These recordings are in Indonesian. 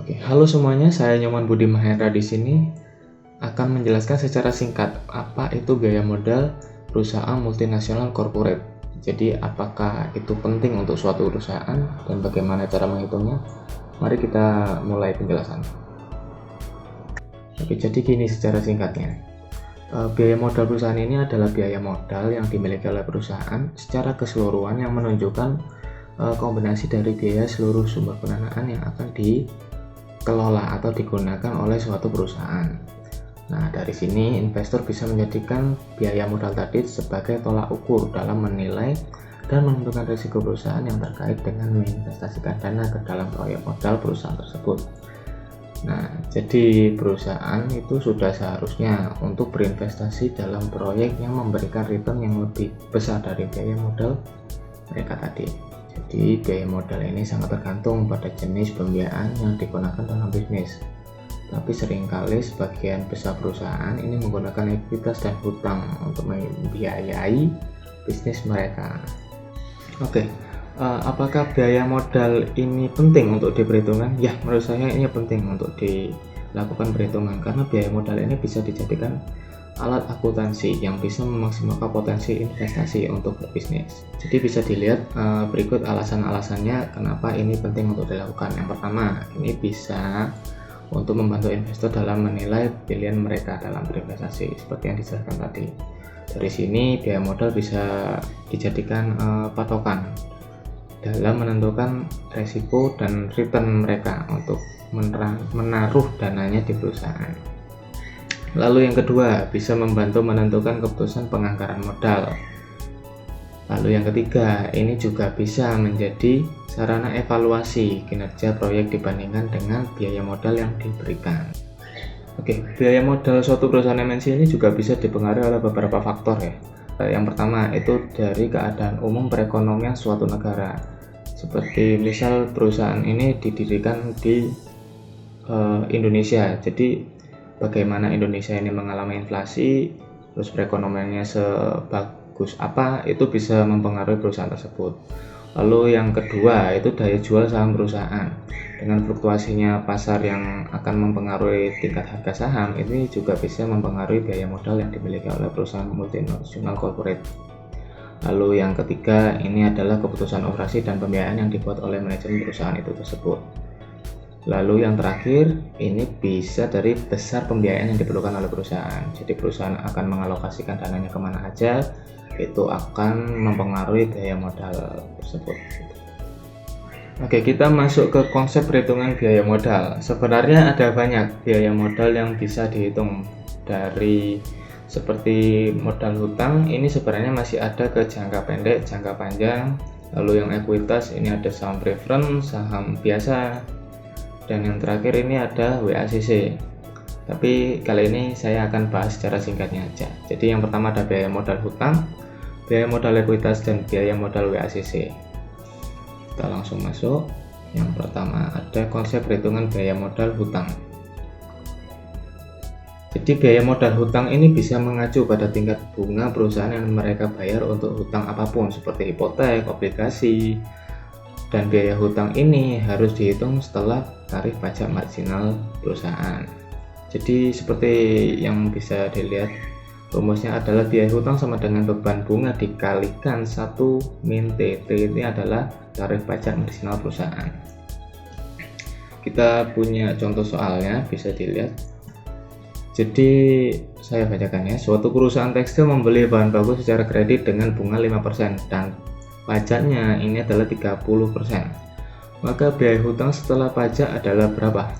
Oke, halo semuanya, saya Nyoman Budi Mahendra di sini akan menjelaskan secara singkat apa itu biaya modal perusahaan multinasional corporate. Jadi, apakah itu penting untuk suatu perusahaan dan bagaimana cara menghitungnya? Mari kita mulai penjelasan. Oke, jadi gini secara singkatnya. Biaya modal perusahaan ini adalah biaya modal yang dimiliki oleh perusahaan secara keseluruhan yang menunjukkan kombinasi dari biaya seluruh sumber pendanaan yang akan dikelola atau digunakan oleh suatu perusahaan. Nah, dari sini investor bisa menjadikan biaya modal tadi sebagai tolak ukur dalam menilai dan menentukan risiko perusahaan yang terkait dengan menginvestasikan dana ke dalam proyek modal perusahaan tersebut. Nah, jadi perusahaan itu sudah seharusnya untuk berinvestasi dalam proyek yang memberikan return yang lebih besar dari biaya modal mereka tadi. Jadi biaya modal ini sangat tergantung pada jenis pembiayaan yang digunakan dalam bisnis. Tapi seringkali sebagian besar perusahaan ini menggunakan ekuitas dan hutang untuk membiayai bisnis mereka. Oke. Apakah biaya modal ini penting untuk diperhitungkan? Ya, menurut saya ini penting untuk dilakukan perhitungan karena biaya modal ini bisa dijadikan alat akuntansi yang bisa memaksimalkan potensi investasi untuk berbisnis. Jadi bisa dilihat berikut alasan-alasannya kenapa ini penting untuk dilakukan. Yang pertama, ini bisa untuk membantu investor dalam menilai pilihan mereka dalam berinvestasi seperti yang dijelaskan tadi. Dari sini biaya modal bisa dijadikan patokan dalam menentukan resiko dan return mereka untuk menaruh dananya di perusahaan. Lalu yang kedua, bisa membantu menentukan keputusan penganggaran modal. Lalu yang ketiga, ini juga bisa menjadi sarana evaluasi kinerja proyek dibandingkan dengan biaya modal yang diberikan. Oke, biaya modal suatu perusahaan MNC ini juga bisa dipengaruhi oleh beberapa faktor ya. Yang pertama itu dari keadaan umum perekonomian suatu negara. Seperti misal perusahaan ini didirikan di Indonesia. Jadi bagaimana Indonesia ini mengalami inflasi, terus perekonomiannya sebagus apa, itu bisa mempengaruhi perusahaan tersebut. Lalu yang kedua itu daya jual saham perusahaan. Dengan fluktuasinya pasar yang akan mempengaruhi tingkat harga saham, ini juga bisa mempengaruhi biaya modal yang dimiliki oleh perusahaan multinasional corporate. Lalu yang ketiga ini adalah keputusan operasi dan pembiayaan yang dibuat oleh manajemen perusahaan itu tersebut. Lalu yang terakhir ini bisa dari besar pembiayaan yang diperlukan oleh perusahaan. Jadi perusahaan akan mengalokasikan dananya kemana aja, itu akan mempengaruhi biaya modal tersebut. Oke, kita masuk ke konsep perhitungan biaya modal. Sebenarnya ada banyak biaya modal yang bisa dihitung, dari seperti modal hutang ini sebenarnya masih ada ke jangka pendek, jangka panjang. Lalu yang ekuitas ini ada saham preference, saham biasa, dan yang terakhir ini ada WACC. Tapi kali ini saya akan bahas secara singkatnya aja. Jadi yang pertama ada biaya modal hutang, biaya modal ekuitas, dan biaya modal WACC. Kita langsung masuk. Yang pertama ada konsep perhitungan biaya modal hutang. Jadi biaya modal hutang ini bisa mengacu pada tingkat bunga perusahaan yang mereka bayar untuk hutang apapun seperti hipotek, obligasi, dan biaya hutang ini harus dihitung setelah tarif pajak marginal perusahaan. Jadi seperti yang bisa dilihat, rumusnya adalah biaya hutang sama dengan beban bunga dikalikan 1 min TT, ini adalah tarif pajak marginal perusahaan. Kita punya contoh soalnya, bisa dilihat. Jadi saya bacakan ya. Suatu perusahaan tekstil membeli bahan baku secara kredit dengan bunga 5% dan pajaknya ini adalah 30%. Maka biaya hutang setelah pajak adalah berapa?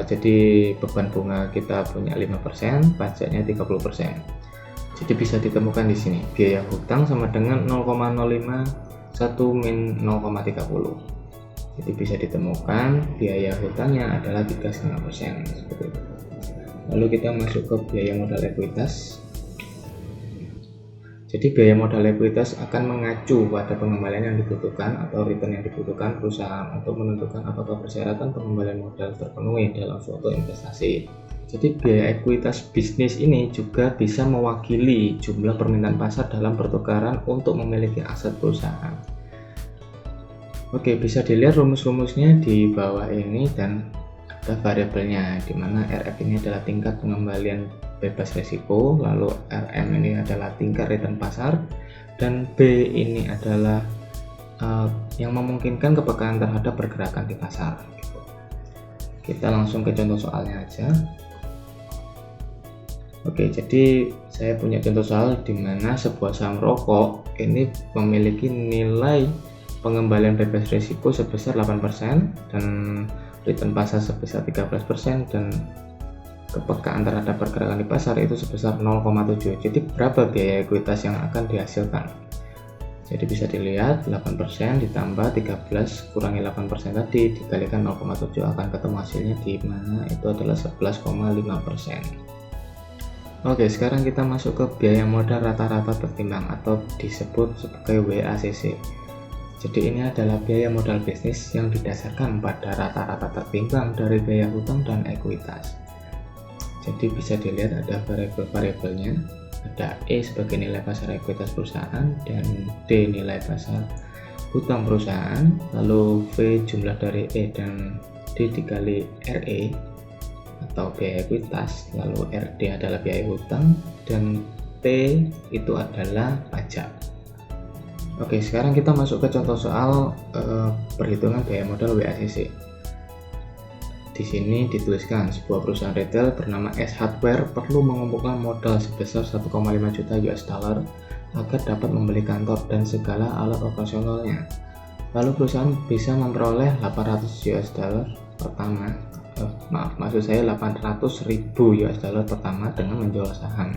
Jadi beban bunga kita punya 5%, pajaknya 30%. Jadi bisa ditemukan di sini. Biaya hutang sama dengan 0,051 min 0,30. Jadi bisa ditemukan biaya hutangnya adalah 3,5%, seperti itu. Lalu kita masuk ke biaya modal ekuitas. Jadi biaya modal ekuitas akan mengacu pada pengembalian yang dibutuhkan atau return yang dibutuhkan perusahaan untuk menentukan apakah persyaratan pengembalian modal terpenuhi dalam suatu investasi. Jadi biaya ekuitas bisnis ini juga bisa mewakili jumlah permintaan pasar dalam pertukaran untuk memiliki aset perusahaan. Oke, bisa dilihat rumus-rumusnya di bawah ini, dan ada variabelnya, di mana RF ini adalah tingkat pengembalian bebas risiko, lalu RM ini adalah tingkat return pasar, dan B ini adalah yang memungkinkan kepekaan terhadap pergerakan di pasar. Kita langsung ke contoh soalnya aja. Oke, jadi saya punya contoh soal di mana sebuah saham rokok ini memiliki nilai pengembalian bebas risiko sebesar 8% dan return pasar sebesar 13% dan kepekaan terhadap pergerakan di pasar itu sebesar 0,7. Jadi berapa biaya ekuitas yang akan dihasilkan? Jadi bisa dilihat 8% ditambah 13 kurangi 8% tadi dikalikan 0,7 akan ketemu hasilnya di mana itu adalah 11,5%. Oke, sekarang kita masuk ke biaya modal rata-rata tertimbang atau disebut sebagai WACC. Jadi ini adalah biaya modal bisnis yang didasarkan pada rata-rata tertimbang dari biaya hutang dan ekuitas. Jadi bisa dilihat ada variabel-variabelnya, ada E sebagai nilai pasar ekuitas perusahaan dan D nilai pasar hutang perusahaan, lalu V jumlah dari E dan D dikali RE atau biaya ekuitas, lalu RD adalah biaya hutang dan T itu adalah pajak. Oke, sekarang kita masuk ke contoh soal perhitungan biaya modal WACC. Di sini dituliskan sebuah perusahaan retail bernama S Hardware perlu mengumpulkan modal sebesar 1,5 juta US dollar agar dapat membeli kantor dan segala alat operasionalnya. Lalu perusahaan bisa memperoleh 800 US dollar pertama. Maksud saya 800.000 US dollar pertama dengan menjual saham.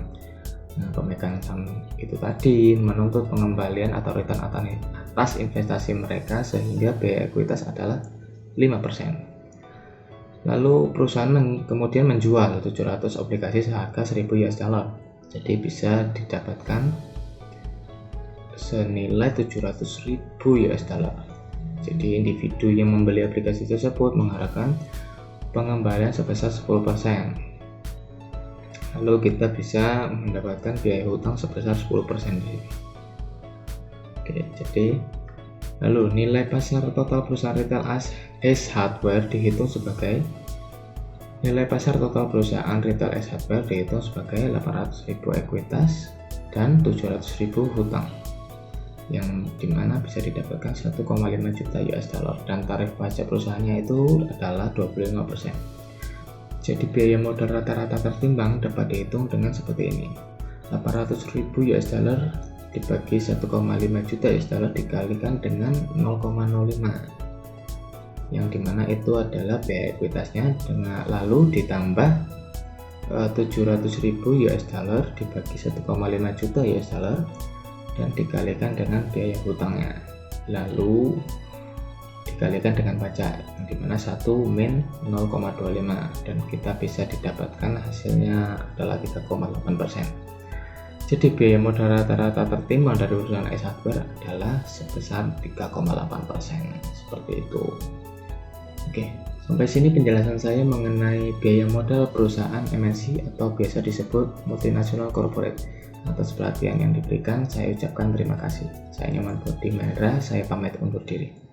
Nah, pemegang saham itu tadi menuntut pengembalian atau return atas investasi mereka sehingga biaya ekuitas adalah 5%. Lalu perusahaan kemudian menjual 700 obligasi seharga 1.000 US dollar. Jadi bisa didapatkan senilai 700.000 US dollar. Jadi individu yang membeli obligasi tersebut mengharapkan pengembalian sebesar 10%. Lalu kita bisa mendapatkan biaya hutang sebesar 10% di sini. Oke, jadi lalu nilai pasar total perusahaan retail S Hardware dihitung sebagai nilai pasar total perusahaan retail S Hardware dihitung sebagai 800.000 ekuitas dan 700.000 hutang, yang dimana bisa didapatkan 1,5 juta US dollar dan tarif pajak perusahaannya itu adalah 25%. Jadi biaya modal rata-rata tertimbang dapat dihitung dengan seperti ini: 800.000 US dollar dibagi 1,5 juta US dollar dikalikan dengan 0,05, yang dimana itu adalah biaya ekuitasnya, lalu ditambah 700.000 US dollar dibagi 1,5 juta US dollar dan dikalikan dengan biaya hutangnya, lalu dikalikan dengan pajak, yang dimana 1 min 0,25 dan kita bisa didapatkan hasilnya adalah 3,8%. Jadi biaya modal rata-rata tertimbang dari perusahaan S Hardware adalah sebesar 3,8%, seperti itu. Oke, sampai sini penjelasan saya mengenai biaya modal perusahaan MNC atau biasa disebut multinational corporate. Atas perhatian yang diberikan, saya ucapkan terima kasih. Saya Nyoman Budi Mahendra, saya pamit undur diri.